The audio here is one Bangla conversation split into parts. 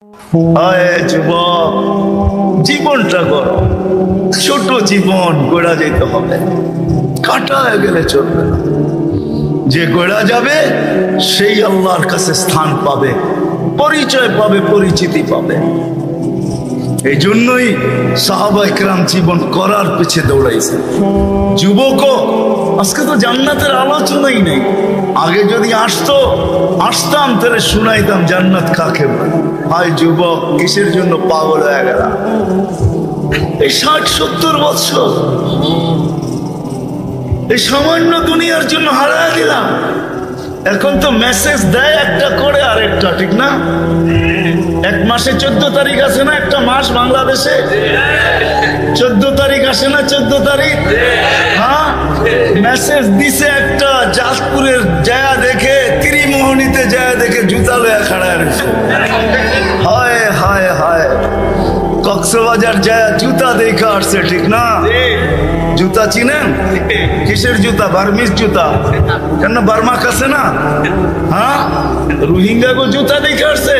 হায় যুবক, জীবনটা করো, ছোট জীবন গড়া যেতে হবে, কাটা হয়ে গেলে চলবে না। যে গড়া যাবে সেই আল্লাহর কাছে স্থান পাবে, পরিচয় পাবে, পরিচিতি পাবে। এই জন্যই সাহাবায়ে কেরাম জীবন করার পিছে দৌড়াইছে। যুবকও আজকে তো জান্নাতের আলোচনাই নেই। আগে যদি আসতাম তাহলে শুনাইতাম জান্নাত কাকে বলে। হায় যুবক, কিসের জন্য পাগল হয়ে গেলাম? এই 60-70 বছর এই সামান্য দুনিয়ার জন্য হারায় দিলাম। এখন তো মেসেজ দেয় একটা করে আরেকটা, ঠিক না? এক মাসে 14 তারিখ আসে না? একটা মাস বাংলাদেশে 14 তারিখ আসে না? 14 তারিখ, হ্যাঁ, মেসেজ দিছে একটা। জাজপুরের জায়গা দেখে, ত্রিমোহনীতে জায়গা দেখে জুতা লয়া খাড়ায় রয়েছে। হায় হায় হায়, কক্সবাজার জায়গা জুতা দেখে আসছে, ঠিক না? জুতা চিনেন? কিসের জুতা? বার্মিস জুতা। কেন বার্মা কাছে না? হ্যাঁ, রোহিঙ্গা গো জুতা দেখে আসছে?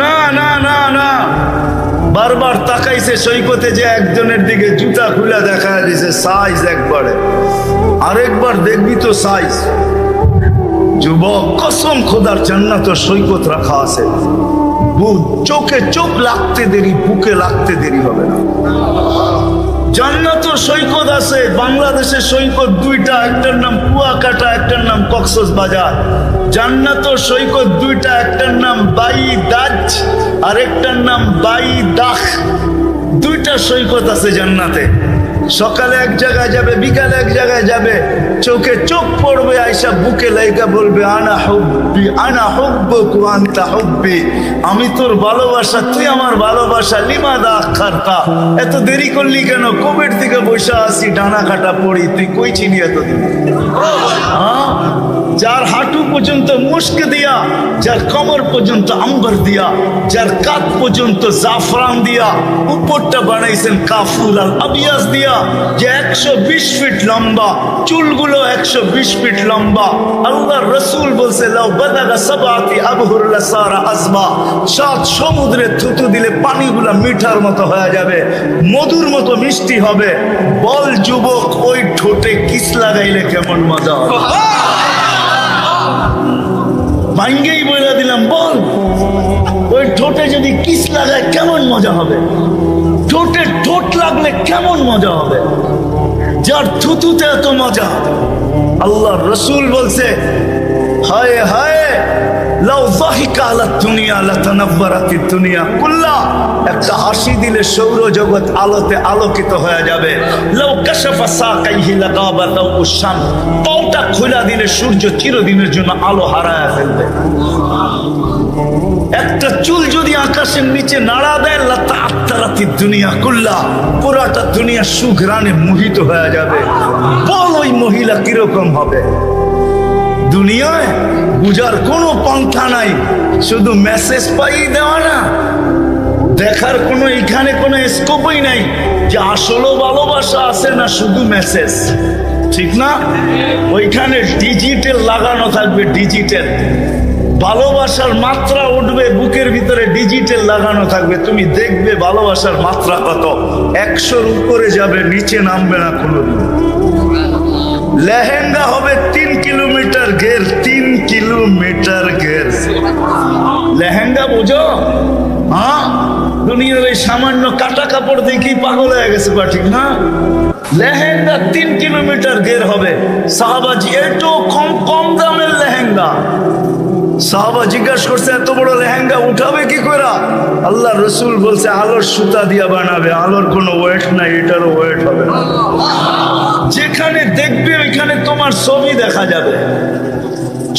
না না না না, বারবার তাকাইছে সৈকতে, যে একজনের দিকে জুতা খুলে দেখা দিছে সাইজ একবারে, আরেকবার দেখবি তো সাইজ। যুবক, কসম খোদার, জান্নাত সৈকত রাখা আছে। চোখে চোখ লাগতে দেরি, বুকে লাগতে দেরি হবে না। জান্নাত সৈকত আছে। বাংলাদেশের সৈকত দুইটা, একটার নাম কুয়াকাটা, একটার নাম কক্সবাজার। জান্নাত সৈকত দুইটা, একটার নাম বাইদাজ আর একটার নাম বাইদাখ। দুইটা সৈকত আছে জান্নাতে। সকালে এক জায়গায় যাবে, বিকালে এক জায়গায় যাবে, চোখে চোখ পড়বে, আয়সা বুকে লাইগা বলবে আনা হুব্বি আনা হুব্বুকু আনতা হুব্বি, আমি তোর ভালোবাসা, তুই আমার ভালোবাসা। লিমাদা আখারতা, এত দেরি করলি কেন? কোভিড থেকে বসে আসি, ডানা কাটা পড়ি, তুই কই ছিলি এতদিন? হ্যাঁ, যার হাঁটু পর্যন্ত মুস্ক দিয়া, যার কমর পর্যন্ত আম্বর দিয়া, যার কাঁধ পর্যন্ত জাফরান দিয়া, উপরটা বানাইছেন কাফুর আল আবিয়াস দিয়া, যে 120 ফিট লম্বা, চুলগুলো 120 ফিট লম্বা। আল্লাহর রাসূল বলছে লাউ বাদাগা সাবাতি আবহুর লাসারা আজবা, 7 সমুদ্রে থুতু দিলে পানিগুলা মিঠার মতো হয়ে যাবে, মধুর মতো মিষ্টি হবে। বল যুবক, ওই ঠোঁটে কিস লাগাইলে কেমন মজা হবে? ভাঙ্গেই বলে দিলাম, বল ওই ঠোঁটে যদি কিস লাগায় কেমন মজা হবে? ঠোঁটে ঠোঁট লাগলে কেমন মজা হবে? যার থুতুতে এত মজা। আল্লাহ রসুল বলছে হায় হায়, লাউ যাহিকা আলা দুনিয়া লাতানাব্বারাতিদ দুনিয়া কুল্লা, একটা হাসি দিলে সৌরজগৎ আলোতে আলোকিত হয়ে যাবে। লাউ কাশাফা সাকাইহি লাগাবা দাউ শাম, পাওটা খোলা দিলে সূর্য চিরদিনের জন্য আলো হারায় ফেলবে। একটা চুল যদি আকাশের নিচে নাড়া দেয়, লাতাআত্তারাতিদ দুনিয়া কুল্লা, পুরাটা দুনিয়া সুঘ্রাণে মোহিত হয়ে যাবে। বল ওই মহিলা কিরকম হবে? দুনিয়ায় বুঝার কোনো পন্থা নাই, শুধু মেসেজ পাই দেওয়া না, দেখার কোনো এখানে কোনো স্কোপই নাই যে আসলে ভালোবাসা আছে না শুধু মেসেজ, ঠিক না? ওইখানে ডিজিটাল লাগানো থাকবে, ডিজিটাল ভালোবাসার মাত্রা উঠবে বুকের ভিতরে, ডিজিটাল লাগানো থাকবে। তুমি দেখবে ভালোবাসার মাত্রা কত, 100-র উপরে যাবে, নিচে নামবে না কোনোদিন। লেহেঙ্গা হবে 3 কিলোমিটার ঘের, 3 কিলোমিটার ঘের লেহেঙ্গা, বুঝো? হ্যাঁ, দুনিয়ার এই সামান্য কাটা কাপড় দেখি পাগল হয়ে গেছে, বা ঠিক না? লেহেঙ্গা 3 কিলোমিটার ঘের হবে। সাহাবাজি, এটো কম দামের লেহেঙ্গা। সাহাবা জিজ্ঞাসা করছে এত বড় লেহেঙ্গা উঠাবে কি করে? আল্লাহ রসুল বলছে আলোর সুতা দিয়া বানাবে, আলোর কোনো ওয়েট নাই, এটারও ওয়েট হবে না। যেখানে দেখবে ওইখানে তোমার ছবি দেখা যাবে।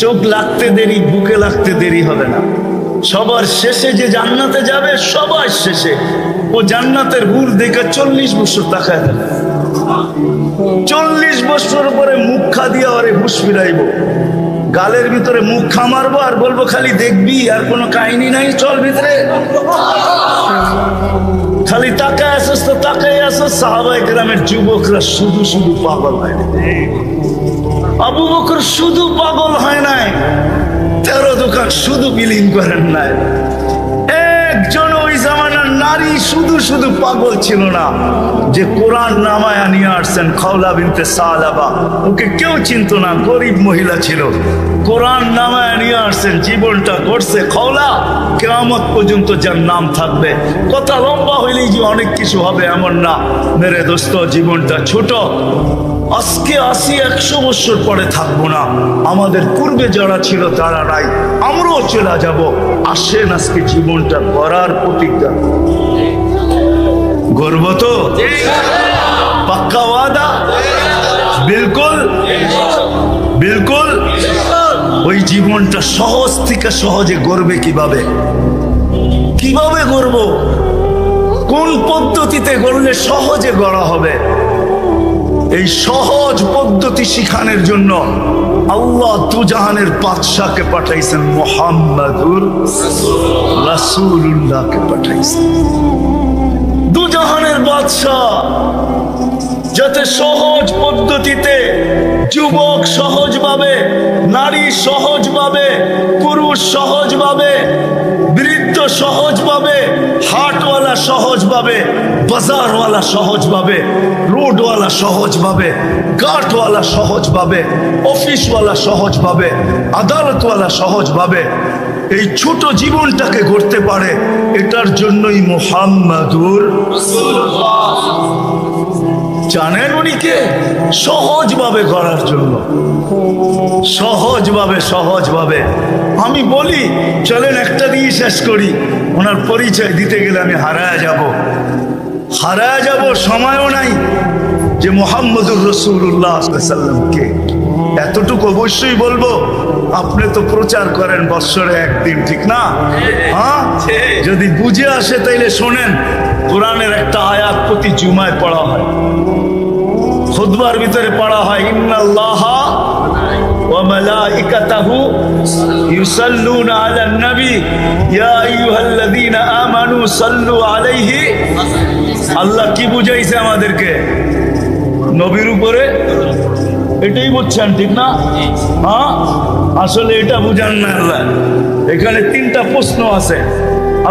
চোখ লাগতে দেরি, বুকে লাগতে দেরি হবে না। সবার শেষে যে জান্নাতে যাবে, সবার শেষে ও জান্নাতের হুর দেখে 40 বছর তাকায় দেবে। 40 বছর পরে মুখ খা দিয়া ওরে হুশ ফিরাইব, গালের ভিতরে মুখ খা মারবো আর বলবো খালি দেখবি, আর কোনো কাহিনী নাই, চল ভিতরে। খালি তাকায় আসস তো তাকায় আসস। সাহাবায়ে কেরামের যুবকরা শুধু শুধু পাগল হয়। আবু বকর শুধু পাগল হয় নাই, 13 দোকান শুধু বিলীন করেন নাই। এক নারী শুধু শুধু পাগল ছিল না, যে কোরআন নামায়া নিয়ে আসছেন খাওলা বিনতে সালাবা, ওকে কেউ চিনত না, গরিব মহিলা ছিল, কোরআন নামায়া নিয়ে আসছেন, জীবনটা গড়ছে খাওলা, কিয়ামত পর্যন্ত যার নাম থাকবে। কথা লম্বা হইলেই যে অনেক কিছু হবে এমন না মেরে দোস্ত, জীবনটা ছোট। আজকে 80-100 বছর পরে থাকবো না, আমাদের পূর্বে যারা ছিল তারা নাই, আমরাও চলে যাব। আসেন আজকে জীবনটা গড়ার প্রতিজ্ঞা গর্ব তো পাক্কা ওয়াদা, বিলকুল বিলকুল। ওই জীবনটা সহজ থেকে সহজে গড়বে কিভাবে, কিভাবে গড়ব, কোন পদ্ধতিতে গড়লে সহজে গড়া হবে, এই সহজ পদ্ধতি শিখানোর জন্য আল্লাহ দুজাহানের বাদশাকে পাঠাইছেন, মুহাম্মাদুর রাসূলুল্লাহকে পাঠাইছেন। দুজাহানের বাদশা যাতে সহজ পদ্ধতিতে যুবক সহজভাবে, নারী সহজভাবে, পুরুষ সহজভাবে, বৃদ্ধ সহজভাবে, হাটওয়ালা সহজভাবে, বাজারওয়ালা সহজভাবে, রোডওয়ালা সহজভাবে, ঘাটওয়ালা সহজভাবে, অফিসওয়ালা সহজভাবে, আদালতওয়ালা সহজভাবে এই ছোট জীবনটাকে গড়তে পারে, এটার জন্যই মুহাম্মাদুর রাসূলুল্লাহ। জানেন উনি কে? সহজভাবে করার জন্য, সহজভাবে সহজভাবে। আমি বলি চলেন একটা দিয়ে শেষ করি, ওনার পরিচয় দিতে গেলে আমি হারায় যাব, সময়ও নাই, যে মুহাম্মদুর রাসূলুল্লাহ সাল্লাল্লাহু আলাইহি ওয়াসাল্লাম কে। এতটুকু অবশ্যই বলবো, আপনি তো প্রচার করেন বৎসরে একদিন, ঠিক না? হ্যাঁ, যদি বুঝে আসে তাইলে শোনেন, কোরআনের একটা আয়াত প্রতি জুমায় পড়া হয়, খুতবার ভিতরে পড়া হয়, ইন্নাল্লাহা ওয়া মালাইকাতাহু ইউসাল্লুনা আলান নবী ইয়া আইয়ুহাল্লাযীনা আমানু সাল্লু আলাইহি। আল্লাহ কি বুঝাইছে আমাদেরকে? নবীর উপরে, এটাই বুঝছেন, ঠিক না? হ্যাঁ, আসলে এটা বুঝান না আল্লাহ। এখানে 3টা প্রশ্ন আছে।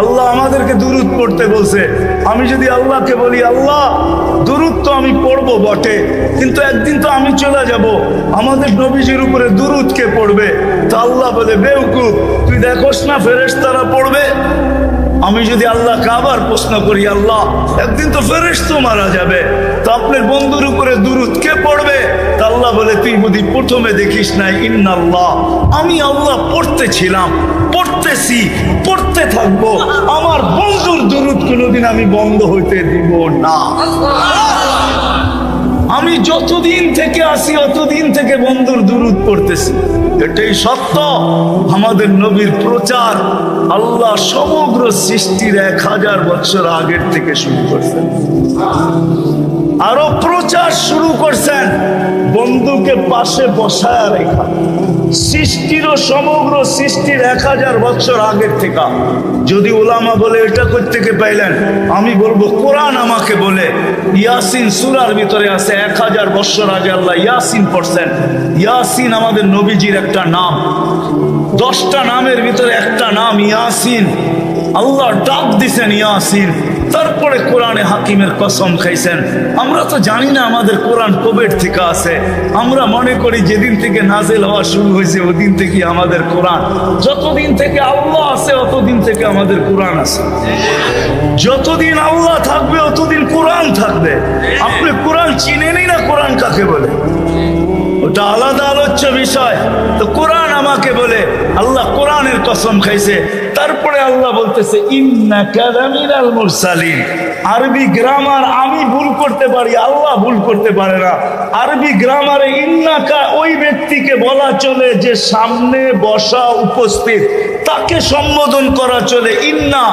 আল্লাহ আমাদেরকে দুরূদ পড়তে বলছে। আমি যদি আল্লাহকে বলি, আল্লাহ দুরূদ তো আমি পড়বো বটে, কিন্তু একদিন তো আমি চলে যাব, আমাদের নবীজির উপরে দুরূদ কে পড়বে? তা আল্লাহ বলে, বেওকুফ, তুই দেখোস না ফেরেশতারা পড়বে। আমি যদি আল্লাহকে আবার প্রশ্ন করি, আল্লাহ একদিন তো ফেরেশতা মারা যাবে, তো আপনার বন্ধুর উপরে দুরূদ কে পড়বে? তা আল্লাহ বলে, তুই বুঝি প্রথমে দেখিস নাই, ইন্নাল্লাহ, আমি আল্লাহ পড়তেছিলাম, পড়তেছি, পড়তে থাকবো, আমার বন্ধুর দুরূদ কোনোদিন আমি বন্ধ হইতে দিব না। আমি যতদিন থেকে আসি অতদিন থেকে বন্ধুর দুরূদ পড়তেছি, এটাই সত্য। আমাদের নবীর প্রচার আল্লাহ সমগ্র সৃষ্টির 1000 বছর আগের থেকে শুরু করছেন, আরো প্রচার শুরু করছেন বন্ধুকে পাশে বসায় রেখা। সৃষ্টিরও সমগ্র সৃষ্টির 1000 বছর আগের থেকে। যদি ওলামা বলে এটা থেকে পাইলেন, আমি বলবো কোরআন আমাকে বলে, ইয়াসিন সূরার ভিতরে আছে 1000 বছর আগে আল্লাহ ইয়াসিন পড়ছেন। ইয়াসিন আমাদের নবীজির একটা নাম, 10টা নামের ভিতরে একটা নাম ইয়াসিন। আল্লাহ ডাক দিছেন ইয়াসিন, তারপরে কোরআনে হাকিমের কসম খাইছেন। আমরা তো জানি না আমাদের কোরআন কবের থেকে আছে, আমরা মনে করি যেদিন থেকে নাজিল হওয়া শুরু হয়েছে ওদিন থেকে আমাদের কোরআন। যতদিন থেকে আল্লাহ আছে অতদিন থেকে আমাদের কোরআন আছে, যতদিন আল্লাহ থাকবে অতদিন কোরআন থাকবে। আপনি কোরআন চিনেনই না কোরআন কাকে বলে, ওটা আলাদা আলোচ্য বিষয়। তো কোরআন আমাকে বলে, আল্লাহ কোরআনের কসম খাইছে। তারপরে আল্লাহ বলতেছে, ইন্নাকা লামিনাল মুরসালিন। আরবি গ্রামার আমি ভুল করতে পারি, আল্লাহ ভুল করতে পারে না। আরবি গ্রামারে ইন্নাকা ওই ব্যক্তিকে বলা চলে যে সামনে বসা উপস্থিত, তাকে সম্বোধন করা চলে ইন্না।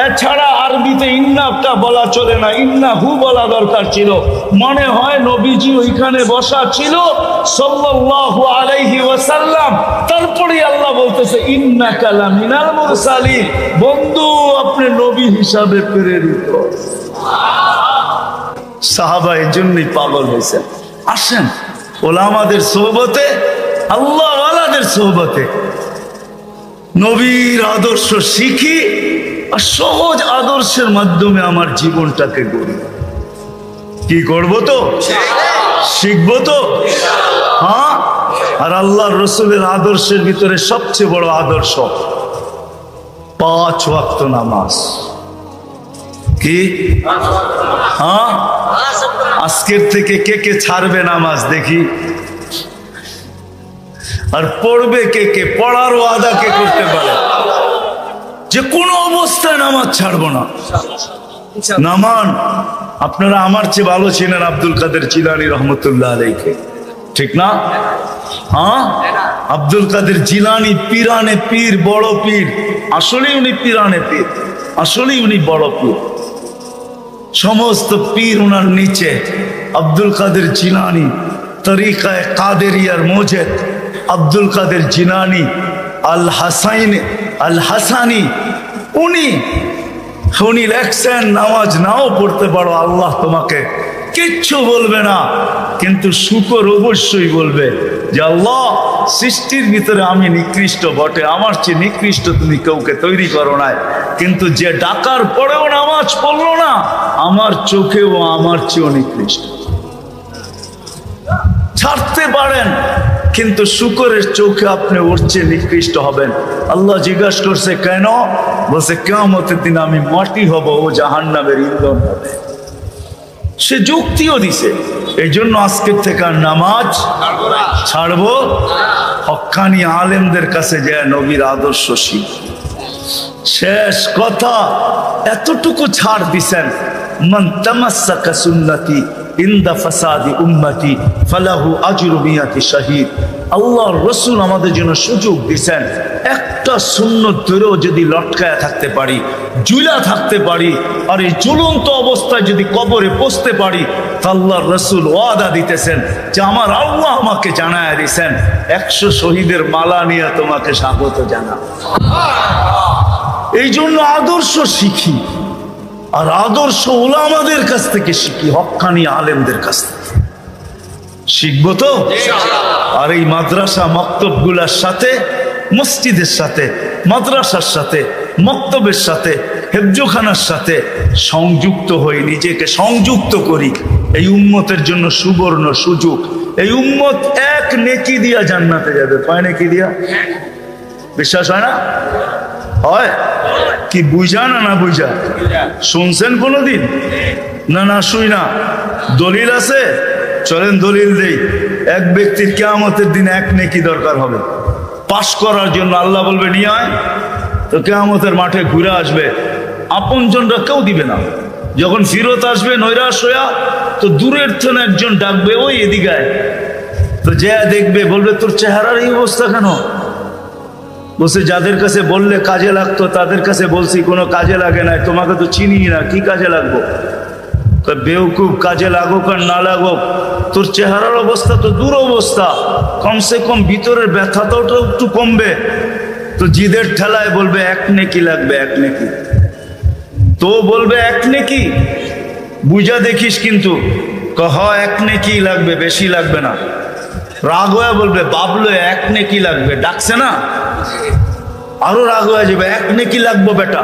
এছাড়া আরবিতে ইন্নাটা বলা চলে না, ইন্না হু বলা দরকার ছিল। মনে হয় নবীজি ওইখানে বসা ছিল সাল্লাল্লাহু আলাইহি ওয়াসাল্লাম। তারপরে আল্লাহ বলতেছে, ইন্নাকা লামিনাল মুরসালিন, বন্ধু আপনি নবী হিসাবে প্রেরিত। সাহাবা এর জন্যই পাগল হয়েছে। আসেন ওলামাদের সোহবতে, আল্লাহ ওয়ালাদের সোহবতে নবীর আদর্শ শিখি, আর সহজ আদর্শের মাধ্যমে আমার জীবনটাকে গড়ি। কি করবো তো? শিখবো তো? হ্যাঁ। আর আল্লাহ রসুলের আদর্শের ভিতরে সবচেয়ে বড় আদর্শ 5 ওয়াক্ত নামাজ। কি? হ্যাঁ। আজকের থেকে কে কে ছাড়বে নামাজ দেখি? আর পড়বে কে কে? পড়ার ওয়াদা কে করতে পারে যে কোনো অবস্থায় নামাজ ছাড়বো না? নামান। আপনারা আমার চেয়ে ভালো ছিলেন আব্দুল কাদের জিলানী রহমতুল্লাহ আলাইহি, ঠিক না? হ্যাঁ। আব্দুল কাদের জিলানী পীরানে পীর, বড় পীর। আসলে উনি পীরানে পীর, আসলে উনি বড় পীর। সমস্ত পীর উনার নিচে। আব্দুল কাদের জিলানী তরিকায় কাদেরিয়ার মোজেদ আব্দুল কাদের জিলানী আল হাসানি, উনি লেখছেন নামাজ নাও পড়তে পারো, আল্লাহ তোমাকে কিচ্ছু বলবে না, কিন্তু শুকর অবশ্যই বলবে যে আল্লাহ সৃষ্টির ভিতরে আমি নিকৃষ্ট বটে, আমার চেয়ে নিকৃষ্ট তুমি কাউকে তৈরি করো নাই, কিন্তু যে ডাকার পরেও নামাজ পড়লো না আমার চোখেও আমার চেয়েও নিকৃষ্ট। ছাড়তে পারেন কিন্তু শুকরের চোখে আপনি ওর চেয়ে নিকৃষ্ট হবেন। আল্লাহ জিজ্ঞাসা করছে কেন? বলছে কিয়ামতের দিন আমি মাটি হব, ও জাহান্নামের ইন্ধন হবে। সে যুক্তিও দিছে। এই জন্য আজকের থেকে আর নামাজ ছাড়বো। হক্কানি আলেমদের কাছে যায় নবীর আদর্শ শিখ। শেষ কথা, এতটুকু ছাড় দিছেন, মান তামাসসাকা সুন্নতি ইনদা ফাসাদি উম্মতি ফালাহু আজরু মিয়াতি শাহীদ। আল্লাহর রাসূল আমাদের জন্য সুযোগ দিয়েছেন, একটা সুন্নত ধরেও যদি লটকায়া থাকতে পারি, ঝুলা থাকতে পারি, আর এই ঝুলন্ত অবস্থায় যদি কবরে পৌঁছতে পারি, তা আল্লাহর রাসূল ওয়াদা দিতেছেন যে আমার আল্লাহ আমাকে জানায়া দিয়েছেন 100 শহীদের মালা নিয়ে তোমাকে স্বাগত জানা। এই জন্য আদর্শ শিখি, আর আদর্শ উলামাদের কাছ থেকে শিখি, হক্কানি আলেমদের কাছ থেকে শিখবো তো। আর এই মাদ্রাসা মক্তবগুলার সাথে, মসজিদের সাথে, মাদ্রাসার সাথে, মক্তবের সাথে, হেফজোখানার সাথে সংযুক্ত হয়ে নিজেকে সংযুক্ত করি। এই উম্মতের জন্য সুবর্ণ সুযোগ। এই উম্মত এক নেকি দিয়া জান্নাতে যাবে। কয় নেকি দিয়া? বিশ্বাস হয় না? হয় কি? বুঝা না বুঝা? শুনছেন কোনদিন? না শুই না। দলিল আছে? চলেন দলিল দেই। এক ব্যক্তির কিয়ামতের দিন এক নেকি দরকার হবে পাশ করার জন্য। আল্লাহ বলবে নিয়ে আয়, তো কিয়ামতের মাঠে ঘুরে আসবে, আপনজনরা কেউ দিবে না। যখন ফিরত আসবে নৈরাশ হইয়া, তো দূরের থেকে একজন ডাকবে, ওই এদিকে আয়। তো যে দেখবে বলবে তোর চেহারার এই অবস্থা কেন? বলছে যাদের কাছে বললে কাজে লাগতো তাদের কাছে বলছি, কোনো কাজে লাগে না, তোমাকে তো চিনি না, কি কাজে লাগবো? বেউকুব, কাজে লাগুক আর না লাগুক, তোর চেহারার অবস্থা তো দূর অবস্থা, কমসে কম ভিতরের ব্যথাটাও তো একটু কমবে। তো জিদের ঠেলায় বলবে এক নেকি লাগবে, এক নেকি। তো বলবে এক নেকি, বুঝা দেখিস কিন্তু, কহ এক নেকি লাগবে, বেশি লাগবে না। রাগ হয়ে বলবে বাবলো এক নেকি লাগবে, ডাকছে না, আরো রাগ হয়ে যাবে, এক নেকি লাগবো বেটা।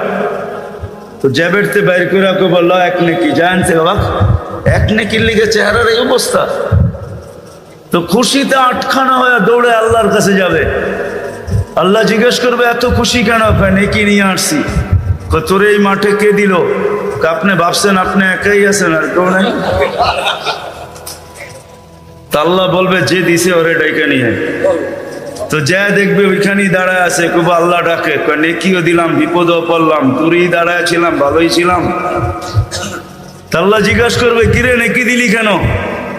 তো জ্যাবেরতে বাইর করে বললো এক নেকি, জানছে বাবা এক নেকির লিগে চেহারার এই অবস্থা। তো খুশিতে আটখানা হয়ে দৌড়ে আল্লাহর কাছে যাবে। আল্লাহ জিজ্ঞেস করবে এত খুশি কেন? নেকি নিয়ে আসছি। তোর এই মাঠে কে দিল? আপনি ভাবছেন আপনি একাই আছেন, আর কেউ নাই। তা আল্লাহ বলবে যে দিছে ওরে ডাইকা নিয়ে। তো যা দেখবে ওইখানেই দাঁড়ায় আছে, খুব আল্লাহ ডাকে, নেকিও দিলাম, বিপদও পড়লাম, দূরেই দাঁড়ায় ছিলাম, ভালোই ছিলাম। তা আল্লাহ জিজ্ঞাসা করবে কিরে নেকি দিলি কেন?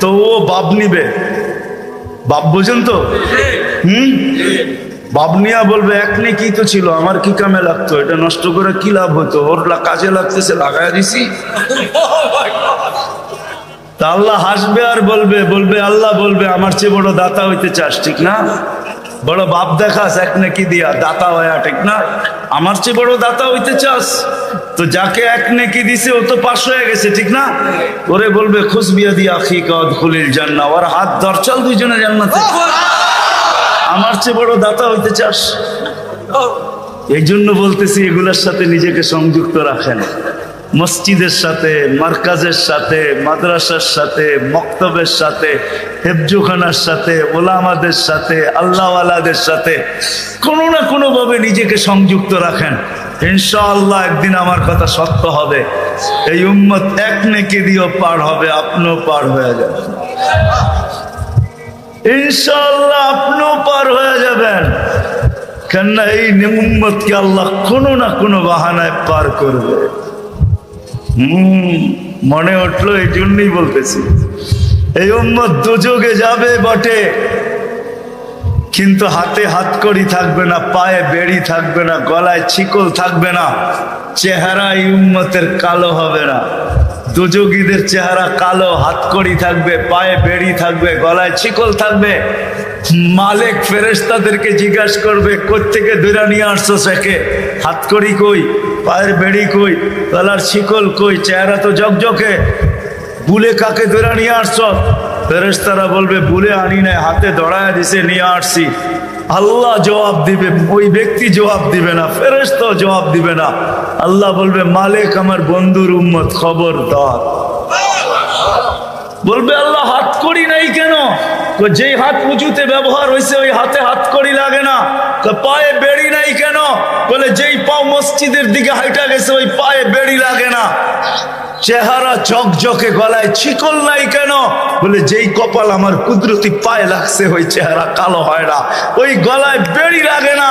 তো ও বাপ নিবে। বাপ বোঝেন তো? বাপ নিয়া বলবে এক নেকি তো ছিল, আমার কি কামে লাগতো? এটা নষ্ট করে কি লাভ হতো? ওর কাজে লাগতেছে, লাগাই দিছি। তা আল্লাহ হাসবে আর বলবে আল্লাহ বলবে আমার চেয়ে বড় দাতা হইতে চাস, ঠিক না? বড় বাপ দেখাস এক নেকি দিয়া, দাতা হয়া, ঠিক না? আমার চেয়ে বড় দাতা হইতে চাস? তো যাকে এক নেকি দিছে ও তো পাশ হয়ে গেছে, ঠিক না? ওরে বলবে খুশবিয়া দিয়া আখিকা উদখুলিল জান্নাহ, ওর হাত ধর, চল দুইজনে জান্নাতে। আমার চেয়ে বড় দাতা হইতে চাস? এই জন্য বলতেছি এগুলোর সাথে নিজেকে সংযুক্ত রাখেন। মসজিদের সাথে, মার্কাজের সাথে, মাদ্রাসার সাথে, মক্তবের সাথে, হেফজোখানার সাথে, ওলামাদের সাথে, আল্লাহওয়ালাদের সাথে কোনো না কোনোভাবে নিজেকে সংযুক্ত রাখেন। ইনশাআল্লাহ একদিন আমার কথা সত্য হবে। এই উম্মত এক নেকি দিয়েও পার হবে, আপনিও পার হয়ে যাবেন ইনশাআল্লাহ, আপনিও পার হয়ে যাবেন। কেননা এই উম্মতকে আল্লাহ কোনো না কোনো বাহানায় পার করবে। মনে উঠলো, এই জন্যই বলতেছি এই উম্মত দুযোগে যাবে বটে, কিন্তু হাতে হাতকড়ি থাকবে না, পায়ে বেড়ি থাকবে না, গলায় ছিকল থাকবে না, চেহারা এই উম্মতের কালো হবে না। দুযোগীদের চেহারা কালো, হাতকড়ি থাকবে, পায়ে বেড়ি থাকবে, গলায় ছিকল থাকবে। মালিক ফেরেশতাদেরকে জিজ্ঞাসা করবে, কোত্থেকে ধরে নিয়ে আসছো সেকে? হাতকড়ি কই, পায়ের বেড়ি কই, গলার ছিকল কই, চেহারা তো জকজকে, বুলে কাকে ধরে নিয়ে আসছো? ফেরেশতারা বলবে, বুলে আনি নাই, হাতে ধরায় দিছে, নিয়ে আসছি। আল্লাহ জবাব দিবে, ওই ব্যক্তি জবাব দিবে না, ফেরেশতাও জবাব দিবে না। আল্লাহ বলবে, মালিক আমার বন্ধুর উম্মত, খবরদার। বলবে, আল্লাহ হাত করি নাই কেন? যেই হাত উঁচুতে ব্যবহার হয়েছে ওই হাতে হাত করি লাগে না। পায়ে বেড়ি নাই কেন? বলে যেই পাও মসজিদের দিকে হাইটা গেছে ওই পায়ে বেড়ি লাগে না। চেহারা ঝকঝকে, গলায় ছিকল নাই কেন? বলে যেই কপাল আমার কুদরতি পায়ে লাগছে ওই চেহারা কালো হয় না, ওই গলায় বেড়ি লাগে না।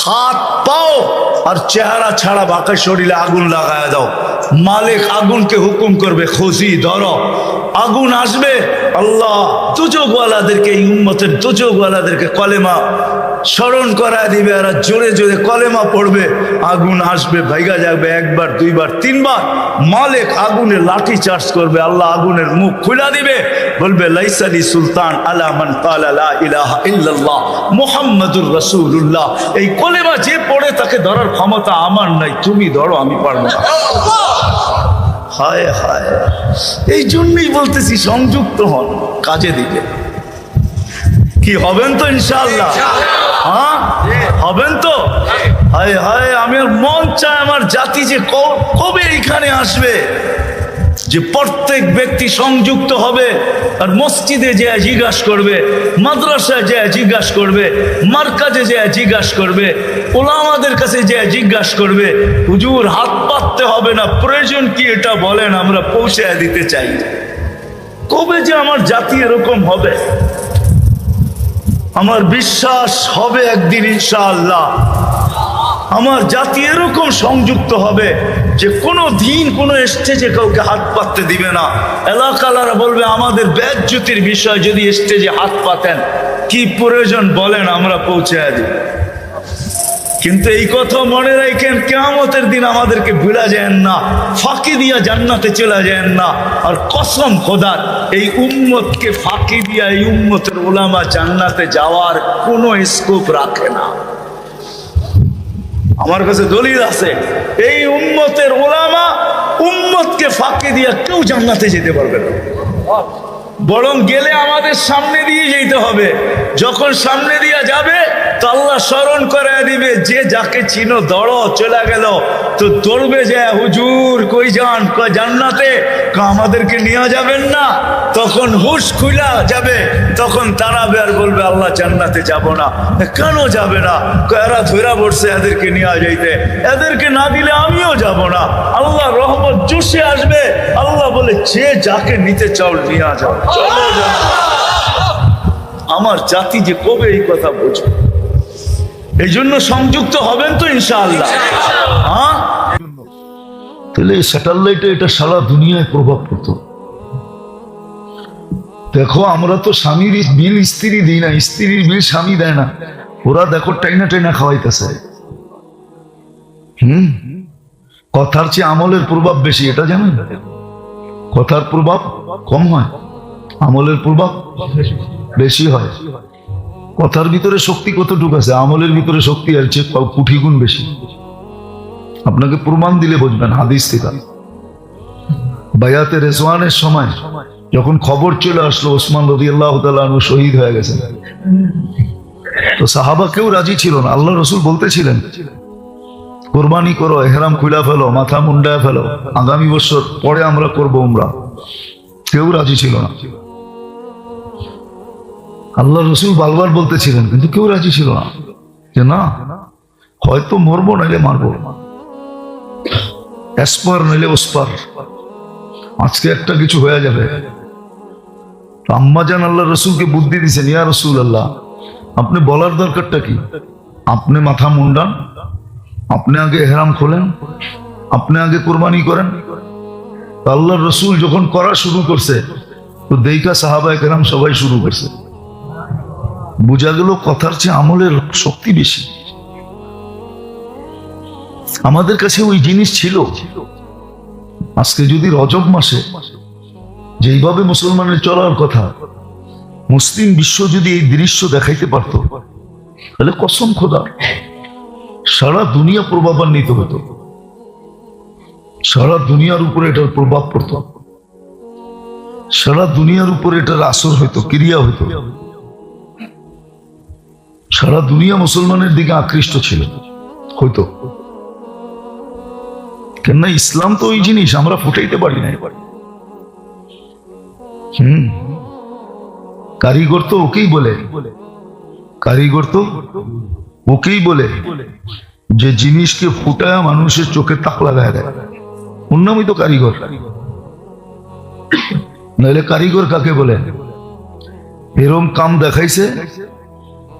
হাত পাও আর চেহারা ছাড়া বাকি শরীরে আগুন লাগায় দাও। মালিক আগুনকে হুকুম করবে, খুশি ধরো, আগুন আসবে। আল্লাহ দুযোগওয়ালাদেরকে, এই উম্মতের দুযোগওয়ালাদেরকে কলেমা স্মরণ করায় দিবে, আর জোরে জোরে কলেমা পড়বে, আগুন আসবে, ভাইগা যাবে একবার, দুইবার, তিনবার। মালিক আগুনের লাঠি চার্জ করবে, আল্লাহ আগুনের মুখ খুলে দিবে, বলবে, লাইসালি সুলতান আলা মান ক্বালা লা ইলাহা ইল্লাল্লাহ মুহাম্মাদুর রাসূলুল্লাহ। এই কলেমা যে পড়ে তাকে ধরার ক্ষমতা আমার নাই, তুমি ধরো, আমি পারবো না। হায় হায়, এই জন্যই বলতেছি সংযুক্ত হন, কাজে দিবে। কি হবেন তো ইনশাআল্লাহ? হ্যাঁ হবেন তো? হায় হায়, আমি মন চায় আমার জাতি যে কবে এখানে আসবে, যে প্রত্যেক ব্যক্তি সংযুক্ত হবে আর মসজিদে যে জিজ্ঞাসা করবে, মাদ্রাসায় যে জিজ্ঞাসা করবে, মার্কাজে যে জিজ্ঞাসা করবে, ওলামাদের কাছে যে জিজ্ঞাসা করবে, হুজুর হাত পাততে হবে না, প্রয়োজন কি এটা বলেন, আমরা পৌঁছে দিতে চাই। কবে যে আমার জাতি এরকম হবে? আমার বিশ্বাস হবে একদিন ইনশাআল্লাহ আমার জাতি এরকম সংযুক্ত হবে যে কোনো দিন কোনো স্টেজে কাউকে হাত পাততে দিবে না। এলাকালারা বলবে, আমাদের বেজ্জতির বিষয়, যদি স্টেজে হাত পাতেন কি প্রয়োজন বলেন, আমরা পৌঁছে দিই। কিন্তু এই কথা মনে রাখেন, কিয়ামতের দিন আমাদেরকে ভুলা যায় না, ফাঁকি দিয়া জান্নাতে চলে যায় না। আর কসম খোদার, এই উম্মতকে ফাঁকি দিয়া এই উম্মতের উলামা জান্নাতে যাওয়ার কোনো স্কোপ রাখে না। আমার কাছে দলিল আছে, এই উম্মতের উলামা উম্মতকে ফাঁকি দিয়া কেউ জান্নাতে যেতে পারবে না, বরং গেলে আমাদের সামনে দিয়ে যেতে হবে। যখন সামনে দিয়ে যাবে তো আল্লাহ স্মরণ করে দিবে, যে যাকে চিনো দৌড়ো, চলে গেল তো দৌড়বে, যে হুজুর কই যান? কয় জান্নাতে। আমাদেরকে নিয়ে যাবেন না? তখন হুশ খুলা যাবে, তখন তারাবে আর বলবে, আল্লাহ জান্নাতে যাব না। কেন যাবে না? এরা ধরা পড়ছে, এদেরকে নিয়ে যাইতে, এদেরকে না দিলে আমিও যাব না। আল্লাহ রহমত জোশে আসবে, আল্লাহ বলে, যে যাকে নিতে চাও নিয়ে যাও, চলো যাও। আমার জাতি যে কবে এই কথা বুঝবে? এই জন্য সংযুক্ত হবেন তো ইনশাআল্লাহ? হ্যাঁ, তাহলে স্যাটেলাইটে এটা সারা দুনিয়ায় প্রভাব পড়তো। দেখো, আমরা তো স্বামীর বিল স্ত্রী দিই না, স্ত্রীর বিল স্বামী দেয় না। ওরা দেখো টাইনা টাইনা খাওয়াইতেছে। কথার চেয়ে আমলের প্রভাব বেশি, এটা জানেন? কথার প্রভাব কম হয়, আমলের প্রভাব বেশি হয়। কথার ভিতরে শক্তি কতটুকু আছে, আমলের ভিতরে শক্তি আর চেয়ে কোটি গুণ বেশি। আপনাকে প্রমাণ দিলে বুঝবেন হাদিস থেকে। বায়াতে রেজওয়ানের সময় যখন খবর চলে আসলো ওসমান রাদিয়াল্লাহু তাআলা আনহু শহীদ হয়ে গেছেন, তো সাহাবা কেউ রাজি ছিল না। আল্লাহ রসুল বলতেছিলেন, কোরবানি করো, এহরাম খুলা ফেলো, মাথা মুন্ডায় ফেলো, আগামী বছর পরে আমরা করবো উমরা। কেউ রাজি ছিল না। আল্লাহ রসুল বারবার বলতেছিলেন, কিন্তু কেউ রাজি ছিল না, যে না, হয়তো মরবো নাইলে মারবো, এসপার নাইলে ওসপার, আজকে একটা কিছু হয়ে যাবে। আম্মাজান আল্লাহ রসুলকে বুদ্ধি দিছেন, ইয়া রসুল আল্লাহ, আপনি বলার দরকারটা কি? আপনি মাথা মুন্ডান, আপনি আগে এহরাম খোলেন, আপনি আগে কোরবানি করেন। আল্লাহ রসুল যখন করা শুরু করছে, তো দেইকা সাহাবায়ে কেরাম সবাই শুরু করছে। বোঝা গেল কথার চেয়ে আমলের শক্তি বেশি। আমাদের কাছে ওই জিনিস ছিল। আজকে যদি রজব মাসে যেইভাবে মুসলমানের চলার কথা, মুসলিম বিশ্ব যদি এই দৃশ্য দেখাইতে পারত, তাহলে কসম খোদা সারা দুনিয়া প্রভাবান্বিত হতো, সারা দুনিয়ার উপরে এটার প্রভাব পড়ত, সারা দুনিয়ার উপরে এটার আসর হইতো, ক্রিয়া হইতো। সারা দুনিয়া মুসলমানের দিকে আকৃষ্ট ছিল, হইতো। কেননা ইসলাম তো ওই জিনিস আমরা ফুটাইতে পারি না। কারিগর তো ওকেই বলে, কারিগর তো ওকেই বলে যে জিনিসকে ফুটায় মানুষের চোখে তাক লাগায় দেয়, ওর নামই তো কারিগর। নাহলে কারিগর কাকে বলে? এরম কাম দেখাইছে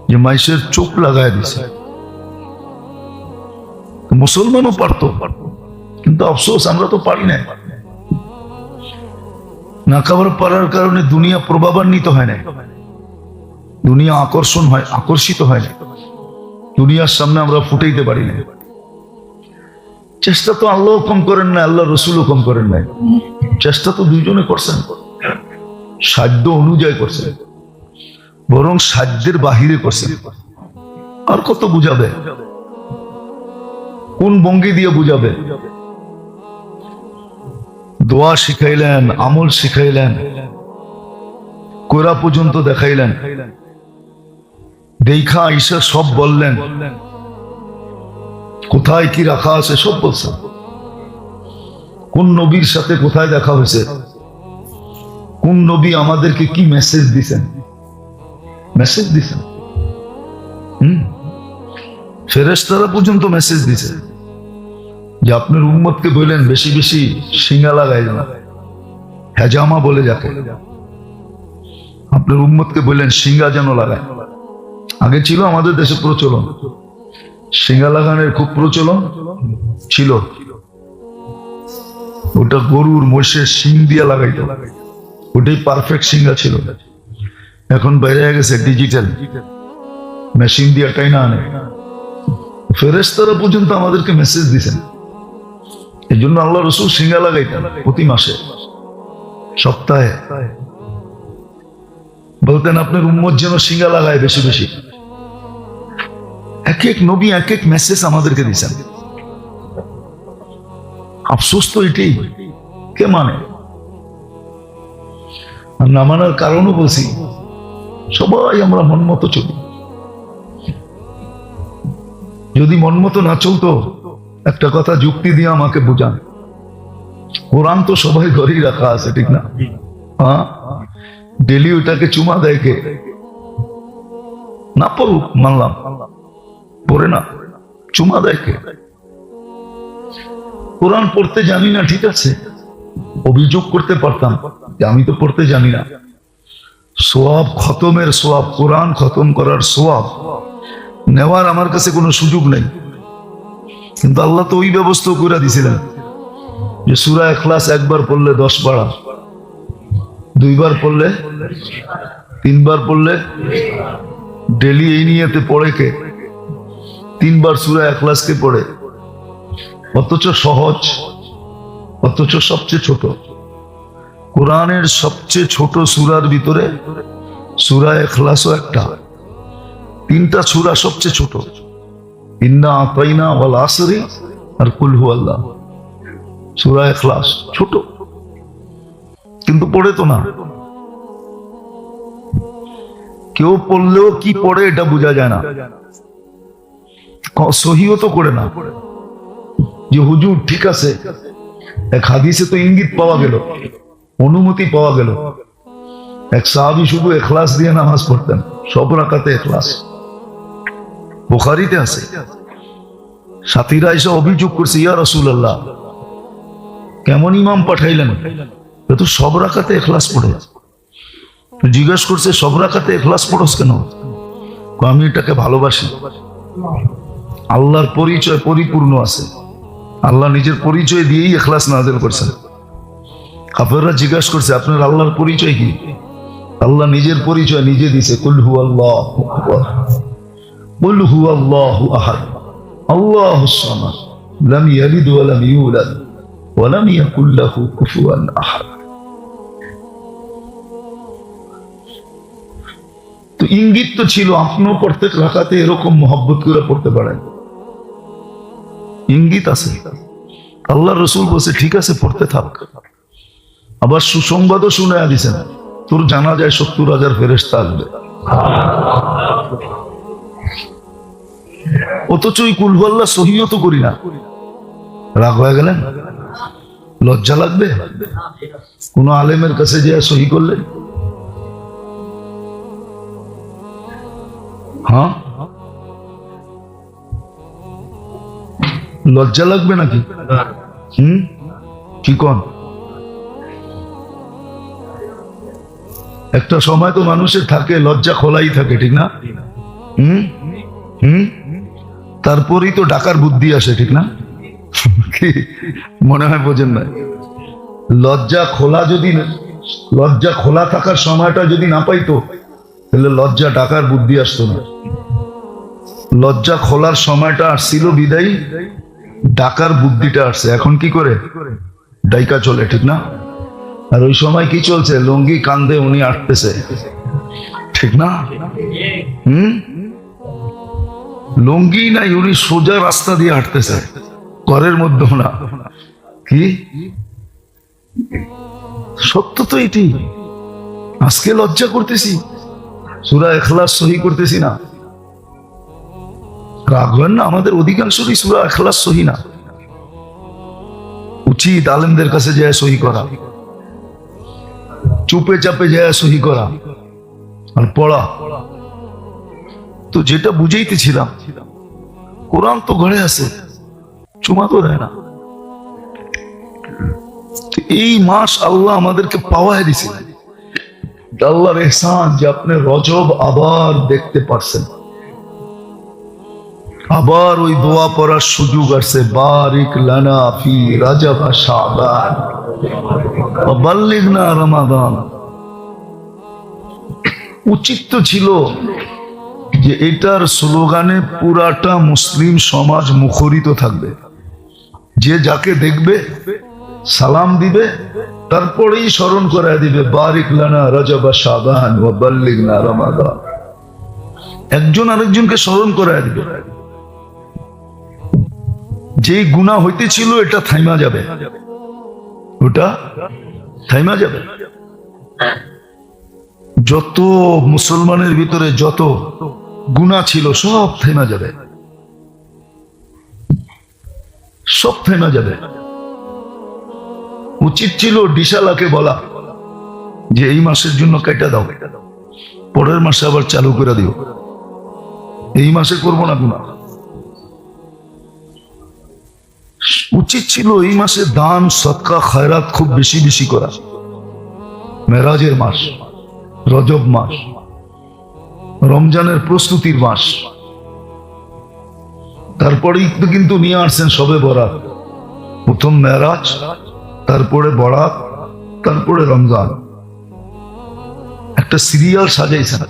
যে মানুষের চোখ লাগায় দিছে। মুসলমানও পারতো, কিন্তু আফসোস আমরা তো পারি না। না খাবার পারার কারণে দুনিয়া প্রভাবান্বিত হয় না, দুনিয়া আকর্ষিত হয় না, দুনিয়ার সামনে আমরা ফুটাইতে পারি না। চেষ্টা তো আল্লাহ কম করেন না, আল্লাহ রসুলও কম করেন নাই। চেষ্টা তো দুইজনে করছেন, সাধ্য অনুযায়ী করছেন, বরং সাধ্যের বাহিরে করছেন। আর কত বুঝাবে? কোন ভঙ্গি দিয়ে বুঝাবে? দোয়া শিখাইলেন, আমল শিখাইলেন, কোরা পর্যন্ত দেখাইলেন, দেখা ঈশা সব বললেন, কোথায় কি রাখা আছে সব বলছেন, কোন নবীর সাথে কোথায় দেখা হয়েছে, কোন নবী আমাদেরকে কি মেসেজ দিছেন, মেসেজ দিছেন। ফেরেশতারা পর্যন্ত মেসেজ দিছে যে আপনার উম্মতকে বললেন বেশি বেশি শিঙা লাগাই না, হেজামা বলে যাকে, আপনার উম্মতকে বললেন শিঙ্গা যেন লাগায়। আগে ছিল আমাদের দেশে প্রচলন, শিঙ্গা লাগানোর খুব প্রচলন ছিল। ওটা গরুর মহিষের শিং দিয়া লাগাইতো, ওটাই পারফেক্ট শিঙ্গা ছিল। এখন বাইরে গেছে ডিজিটাল মেশিন দিয়া টাইনা আনে। ফেরেশতারা পর্যন্ত আমাদেরকে মেসেজ দিছেন। এই জন্য আল্লাহ রসুল শিঙ্গা লাগাইতেন প্রতি মাসে, সপ্তাহে। বলতেন আপনার উম্মত যেন শিঙ্গা লাগায় বেশি বেশি। এক এক নবী এক এক মেসেজ আমাদেরকে দিচ্ছেন। আফসোস তো এটাই, কে মানে? আর না মানার কারণও বলছি, সবাই আমরা মন মতো চলি। যদি মন মতো না চলতো, একটা কথা যুক্তি দিয়ে আমাকে বুঝান। কোরআন তো সবাই ঘরেই রাখা আছে, ঠিক না? হ্যাঁ, ডেলি ওটাকে চুমা দেয় কে? না পড়ুক মানলাম, পড়ে না, চুমা দেয় কে? কোরআন পড়তে জানি না, ঠিক আছে, অভিযোগ করতে পারতাম যে আমি তো পড়তে জানি না। সোয়াব খতমের সোয়াব, কোরআন খতম করার সোয়াব নেওয়ার আমার কাছে কোনো সুযোগ নেই। কিন্তু আল্লাহ তো ওই ব্যবস্থা করে দিয়েছিলেন যে সূরা ইখলাস একবার পড়লে 10 পারা, 2 বার পড়লে, 3 বার পড়লে, ডেলি এই নিয়তে পড়ে কে? 3 বার সূরা ইখলাসকে পড়ে। অথচ সহজ, অথচ সবচেয়ে ছোট। কোরআনের সবচেয়ে ছোট সূরার ভিতরে সূরা ইখলাসও একটা। 3টা সূরা সবচেয়ে ছোট, ইন্না আতাইনা ওয়াল আসরি আর কুল হুয়াল্লাহ। সূরা ইখলাস ছোট, কিন্তু পড়ে তো না। কেউ পড়লেও কি পড়ে এটা বোঝা যায় না, সহিও তো করে না। যে হুজুর ঠিক আছে, এক হাদিসে তো ইঙ্গিত পাওয়া গেল, অনুমতি পাওয়া গেল। এক সাহাবী শুধু ইখলাস দিয়ে নামাজ পড়তেন, সব রাকাতে ইখলাস। বুখারীতে আছে। সাথীরা এসে অভিযোগ করছে, ইয়া রাসূলুল্লাহ, কেমন ইমাম পাঠাইলেন, এ তো সব রাকাতে ইখলাস পড়ে। জিজ্ঞেস করছে, সব রাকাতে ইখলাস পড়োস কেন? আমি এটাকে ভালোবাসি। আল্লাহর পরিচয় পরিপূর্ণ আছে, আল্লাহ নিজের পরিচয় দিয়েই ইখলাস নাযিল করছেন। কাফেররা জিজ্ঞাসা করছে, আপনার আল্লাহর পরিচয় কি? আল্লাহ নিজের পরিচয় নিজে দিয়েছে, কুল হুয়াল্লাহু আহাদ, কুল হুয়াল্লাহু আহাদ, আল্লাহুস সামাদ, লাম ইয়ালিদ ওয়া লাম ইউলাদ ওয়া লাম ইয়াকুল লাহু কুফুয়ান আহাদ। তো ইঙ্গিত তো ছিল, আপনিও প্রত্যেক রাকাতে এরকম মহব্বত করে পড়তে পারেন, ইঙ্গিত আছে। আল্লাহ রসুল বলছে, ঠিক আছে পড়তে থাক। আবার সুসংবাদও শুনে দিছেন, তোর জানা যায় 70,000 ফেরেশতা আসবে। অথচ ওই কুল হুয়াল্লাহ সহিও তো করি না। রাগ হয়ে গেলেন? লজ্জা লাগবে? কোন আলেমের কাছে যে সহি করলেন, হ্যাঁ লজ্জা লাগবে নাকি? কি কোন? একটা সময় তো মানুষের থাকে লজ্জা খোলাই থাকে, ঠিক না? তারপরেই তো ডাকার বুদ্ধি আসে, ঠিক না? কি মনে হয় বোঝেন না? লজ্জা খোলা থাকার সময়টা যদি না পাইতো, তাহলে লজ্জা ডাকার বুদ্ধি আসতো না। লজ্জা খোলার সময়টা আসছিল বিদায়ী, ডাকার বুদ্ধিটা আসছে। এখন কি করে? ডাইকা চলে, ঠিক না? আর ওই সময় কি চলছে? লুঙ্গি কান্দে উনি আটতেছে, ঠিক না? লুঙ্গি নাই, উনি সোজা রাস্তা দিয়ে হাঁটতেছে, ঘরের মধ্যে না। কি সত্য তো এটি। আজকে লজ্জা করতেছি, সূরা ইখলাস সহি করতেছি না। রাখবেন না, আমাদের অধিকাংশই সূরা ইখলাস সহি না। উচিত আলেমদের কাছে যায় সহি করা, চুপে চাপে যায় সহি করা আর পড়া। তো যেটা বুঝাইতেছিলাম, কোরআন তো ঘরে আছে, চুমা তো দেয় না। এই মাস আল্লাহ আমাদেরকে পাওয়ায় দিছে, আল্লাহর ইহসান যে আপনি রজব আবার দেখতে পারছেন, আবার ওই দোয়া পড়ার সুযোগ আসছে, বারিক লানা ফি রাজব শাবান ওয়া বাল্লিগনা রমাদান। উচিত তো ছিল যে এটার স্লোগানে পুরাটা মুসলিম সমাজ মুখরিত থাকবে, যে যাকে দেখবে সালাম দিবে, তারপরেই স্মরণ করায় দিবে, বারিক লানা রজব শাবান ওয়া বাল্লিগনা রমাদান। একজন আরেকজনকে স্মরণ করায় দিবে। যে গুনাহ হইতেছিল এটা থাইমা যাবে, ওটা থাইমা যাবে। যত মুসলমানের ভিতরে যত গুনাহ ছিল সব থেমে যাবে, সব থেমে যাবে। উচিত ছিল ডিশালাকে বলা যে এই মাসের জন্য কেটে দাও, পরের মাসে আবার চালু করে দিও, এই মাসে করবো না গুনাহ। উচিত ছিল এই মাসে দান সদকা খায়রাত খুব বেশি বেশি করা। মেরাজের মাস, রজব মাস, রমজানের প্রস্তুতির মাস। তারপরেই কিন্তু নিয়ে আসছেন শবে বরাত, প্রথম মেরাজ, তারপরে বরাত, তারপরে রমজান। একটা সিরিয়াল সাজাইছেন।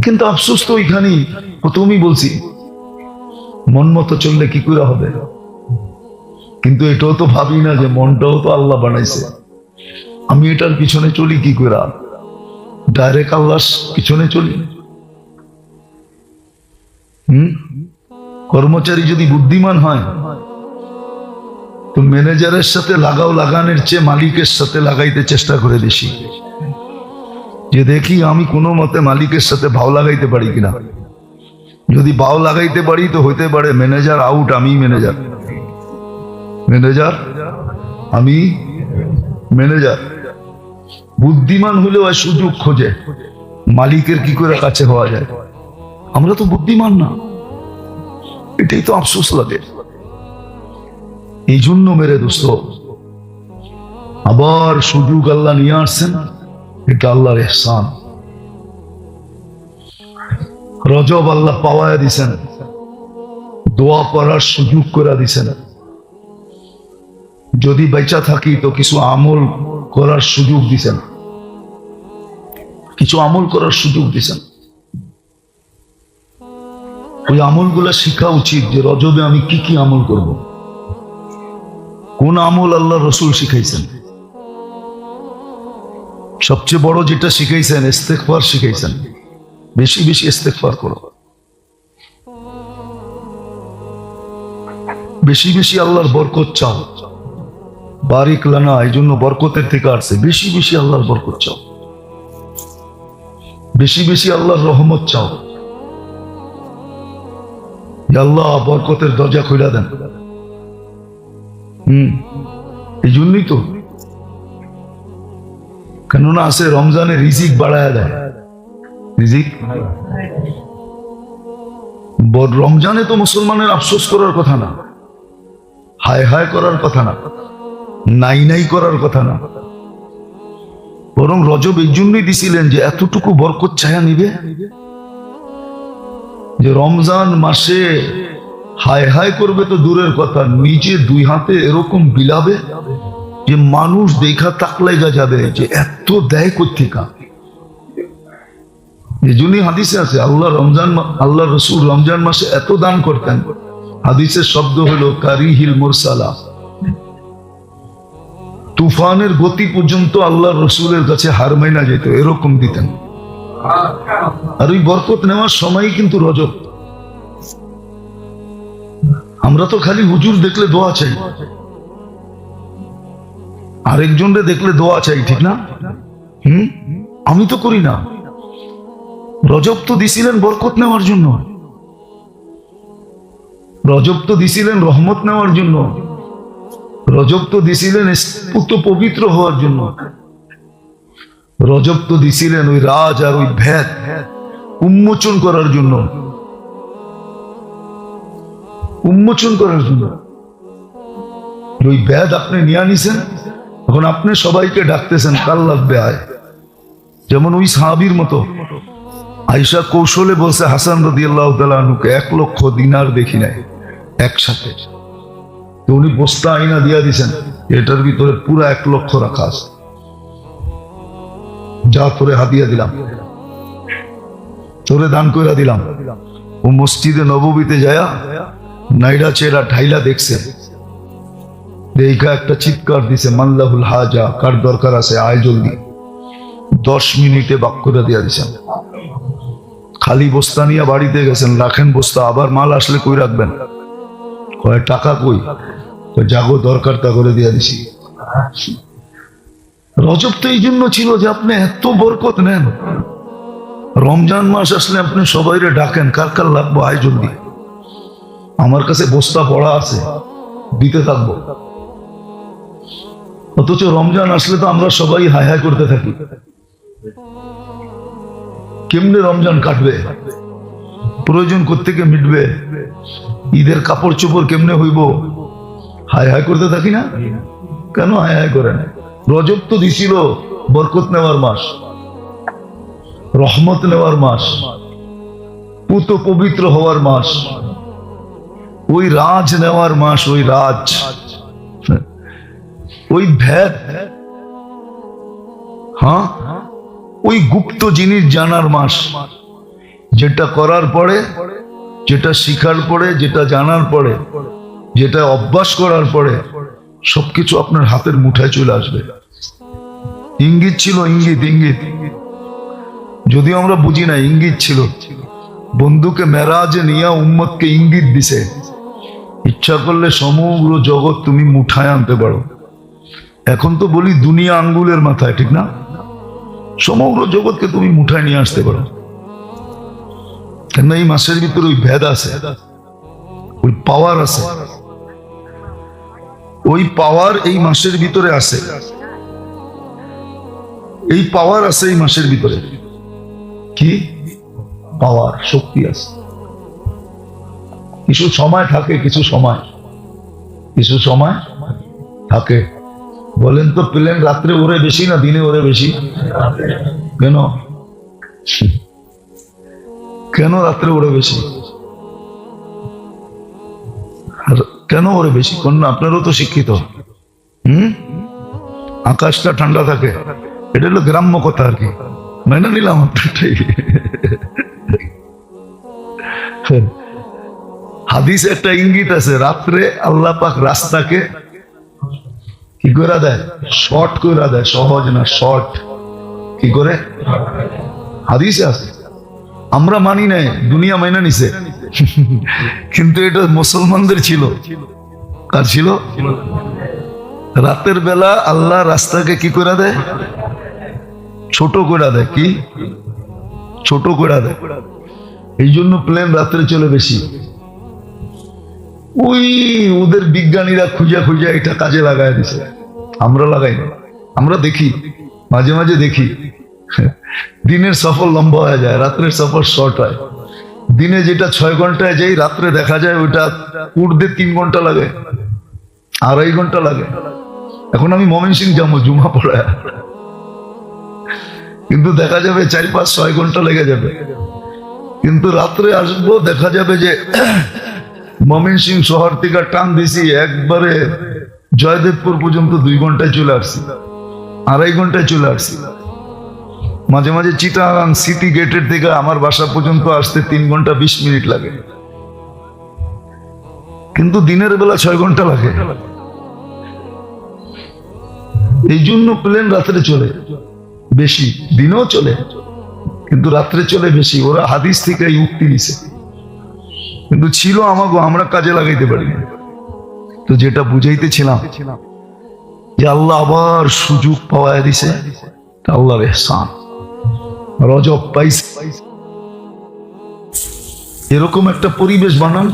কিন্তু আফসোস তো ওইখানেই, প্রথমেই বলছি মন মতো চললে কি করে হবে। কিন্তু এটাও তো ভাবি না যে মনটাও তো আল্লাহ বানাইছে, আমি এটার পিছনে চলি কি করে, ডাইরেক্ট আল্লাহর পিছনে চলি। কর্মচারী যদি বুদ্ধিমান হয় তো ম্যানেজারের সাথে লাগানোর চেয়ে মালিকের সাথে লাগাইতে চেষ্টা করে বেশি, যে দেখি আমি কোনো মতে মালিকের সাথে ভাও লাগাইতে পারি কিনা। যদি বাও লাগাইতে পারি তো হইতে পারে ম্যানেজার আউট, আমি ম্যানেজার, ম্যানেজার আমি ম্যানেজার। বুদ্ধিমান হলেও আর সুযোগ খোঁজে মালিকের কি করে কাছে হওয়া যায়। আমরা তো বুদ্ধিমান না, এটাই তো আফসোস লাগে। এই জন্য মেরে দোস্ত, আবার সুযোগ আল্লাহ নিয়ে আসছেন, এটা আল্লাহর ইহসান। রজব আল্লাহ পাওয়ায় দিছেন, দোয়া করার সুযোগ করে দিছেন। যদি বেঁচা থাকি তো কিছু আমল করার সুযোগ দিছেন, কিছু আমল করার সুযোগ দিছেন। ওই আমলগুলা শিখা উচিত যে রজবে আমি কি কি আমল করব। কোন আমল আল্লাহ রসুল শিখাইছেন? সবচেয়ে বড় যেটা শিখাইছেন, ইস্তেগফার শিখাইছেন। বেশি বেশি ইস্তেগফার করো, বেশি বেশি আল্লাহর বরকত চাও। বারিক লানা, এই জন্য বরকতের থেকে আসছে। বেশি বেশি আল্লাহর বরকত চাও, বেশি বেশি আল্লাহর রহমত চাও। আল্লাহ বরকতের দরজা খুলে দেন। এই জন্যই তো, কেননা আছে রমজানে রিজিক বাড়ায় দেয়। রিজিক রমজানে তো মুসলমানের আফসোস করার কথা না, হায় হায় করার কথা না, নাই নাই করার কথা না, বরং রজব এই জন্যই দিছিলেন যে এতটুকু বরকত ছায়া নিবে যে রমজান মাসে হায় হায় করবে তো দূরের কথা, নিজে দুই হাতে এরকম বিলাবে যে মানুষ দেখা তাকলাইগা যাবে যে এত দেয় কোত্থেকা। এই জন্যই হাদিসে আছে আল্লাহ রসুল রমজান মাসে এত দান করতেন। হাদিসের শব্দ হলো কারিহিল মুরসালা, তুফানের গতি পর্যন্ত আল্লাহ রসুলের কাছে হার মাইনা যেত, এরকম দিতেন। আর ওই বরকত নেওয়ার সময় কিন্তু রজব। আমরা তো খালি হুজুর দেখলে দোয়া চাই, আরেকজনরে দেখলে দোয়া চাই, ঠিক না? আমি তো করি না। রজব তো দিছিলেন বরকত নেওয়ার জন্য, রজব তো দিছিলেন রহমত নেওয়ার জন্য, রজব তো দিছিলেন পবিত্র হওয়ার জন্য, রজব তো দিছিলেন ওই রাজ আর ওই ভেদ উন্মোচন করার জন্য, উন্মোচন করার জন্য। ওই ভেদ আপনি নিয়ে নিছেন, এখন আপনি সবাইকে ডাকতেছেন কাল লাগবে আয়। যেমন ওই সাহাবীর মতো আয়েশা কৌশলে বলছে হাসান রাদিয়াল্লাহু তাআলা আনহুকে 1 লক্ষ দিনার দেখি নাই একসাথে। তো উনি বস্তা আইনা দিয়া দিছেন, এটার ভিতরে পুরো 1 লক্ষ রাখা আছে, যা তোরে হাদিয়া দিলাম, তোরে দান কইরা দিলাম। ও মসজিদে নববীতে যায়া নাইরা চেরা ঢাইলা দেখছে, দেখা একটা চিৎকার দিছে, মাল্লাহুল হাজা, কার দরকার আছে আয় জলদি। 10 মিনিটে বাক্যটা দিয়া দিছেন। খালি বস্তা নিয়ে বাড়িতে গেছেন, রাখেন বস্তা, আবার মাল আসলে কই রাখবেন? কয় টাকা কই? জাগো দরকার তা করে দিয়া দিছি। রজব তো এই জন্য ছিল যে আপনি এত বরকত নেন। রমজান মাস আসলে আপনি সবাইরে ডাকেন, কার কার লাগবো আয় জলদি, আমার কাছে বস্তা পড়া আছে, দিতে থাকবো। অথচ রমজান আসলে তো আমরা সবাই হায় হায় করতে থাকি। কেমনে রমজান কাটবে, প্রয়োজন কোত্থেকে মিটবে, ঈদের কাপড় চোপড় কেমনে হইব, হায় হায় করতে থাকি না? কেন হায় হায় করেন? রজব তো দিছিল বরকত নেওয়ার মাস, রহমত নেওয়ার মাস, পুত পবিত্র হওয়ার মাস, ওই রাজ নেওয়ার মাস, ওই রাজ, ওই ভেদ, হ্যাঁ, ওই গুপ্ত জিনিস জানার মাস, যেটা করার পরে, যেটা শিখার পরে, যেটা জানার পরে, যেটা অভ্যাস করার পরে সবকিছু আপনার হাতের মুঠায় চলে আসবে। ইঙ্গিত ছিল, ইঙ্গিত, ইঙ্গিত, যদিও আমরা বুঝি না, ইঙ্গিত ছিল। বন্ধুকে মেরাজে নিয়ে উম্মতকে ইঙ্গিত দিছে, ইচ্ছা করলে সমগ্র জগৎ তুমি মুঠায় আনতে পারো। এখন তো বলি দুনিয়া আঙ্গুলের মাথায়, ঠিক না? সমগ্র জগৎকে তুমি মুঠায় নিয়ে আসতে পারো। কেন এই মাসের ভিতরে ওই ভেদ আছে, ওই পাওয়ার আছে, ওই পাওয়ার এই মাসের ভিতরে আছে, এই পাওয়ার আছে এই মাসের ভিতরে। কি পাওয়ার, শক্তি আছে। কিছু সময় থাকে, কিছু সময় থাকে। বলেন তো প্লেন রাত্রে ওড়ে বেশি না দিনে ওড়ে বেশি? কেন কেন রাত্রে ওড়ে বেশি? আর কেন ওড়ে বেশি? কোন আপনারও তো শিক্ষিত। আকাশটা ঠান্ডা থাকে, এটা হলো গ্রাম্য কথা আর কি, মেনে নিলাম আপনারটাই। হাদিসে একটা ইঙ্গিত আছে, রাত্রে আল্লাহ পাক রাস্তাকে কি করে দেয়? শর্ট করে দেয়। সহজ না, শর্ট। কি করে? হাদিসে আছে, আমরা মানি নাই, দুনিয়া মাইনা নিছে। কিন্তু এটা মুসলমানদের ছিল। কার ছিল? রাতের বেলা আল্লাহ রাস্তাকে কি করে দেয়? ছোট করে দেয়। কি ছোট করে দেয়? এই জন্য প্লেন রাত্রে চলে বেশি। ওই ওদের বিজ্ঞানীরা খুঁজে খুঁজে এটা কাজে লাগায় দিছে, আমরা লাগাই না। আমরা দেখি, মাঝে মাঝে দেখি, দিনের সফর লম্বা হয়ে যায়, রাত্রের সফর শর্ট হয়। দিনে যেটা 6 ঘন্টায় যাই, রাত্রে দেখা যায় ওইটা উঠতে 3 ঘন্টা লাগে, 2.5 ঘন্টা লাগে। এখন আমি ময়মনসিংহ যাবো জুমা পড়ায়, কিন্তু দেখা যাবে 4, 5, 6 ঘন্টা লেগে যাবে। কিন্তু রাত্রে আসবো, দেখা যাবে যে ময়মনসিংহ শহর থেকে টান দিছি একবারে জয়দেবপুর পর্যন্ত 2 ঘন্টায় চলে আসছি, 2.5 ঘন্টায় চলে আসছি। মাঝে মাঝে চিটাগাং সিটি গেটের থেকে আমার বাসা পর্যন্ত আসতে 3 ঘন্টা 20 মিনিট লাগে, কিন্তু দিনের বেলা 6 ঘন্টা লাগে। এই জন্য প্লেন রাত্রে চলে বেশি, দিনেও চলে কিন্তু রাত্রে চলে বেশি। ওরা হাদিস থেকে উক্তি দিছে, কিন্তু ছিল আমাগো, আমরা কাজে লাগাইতে পারি। তো যেটা বুঝাইতেছিলাম যে আল্লাহ আবার সুযোগ পাওয়া দিছে, আল্লাহর ইহসান। রজব পাইছে, এরকম একটা পরিবেশ বানান,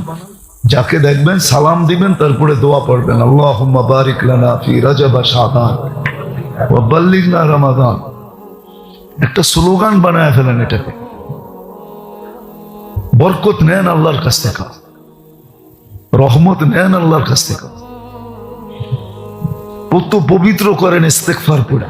যাকে দেখবেন সালাম দিবেন, তারপরে দোয়া পড়বেন, আল্লাহুম্মা বারিক লানা ফি রজব শাবান ওয়া বাল্লিগনা রমাদান। একটা স্লোগান বানায় ফেলেন এটাকে। বরকত নেন আল্লাহর কাছ থেকে, রহমত নেন আল্লাহর কাছ থেকে, কত পবিত্র করেন ইস্তেগফার পড়ে।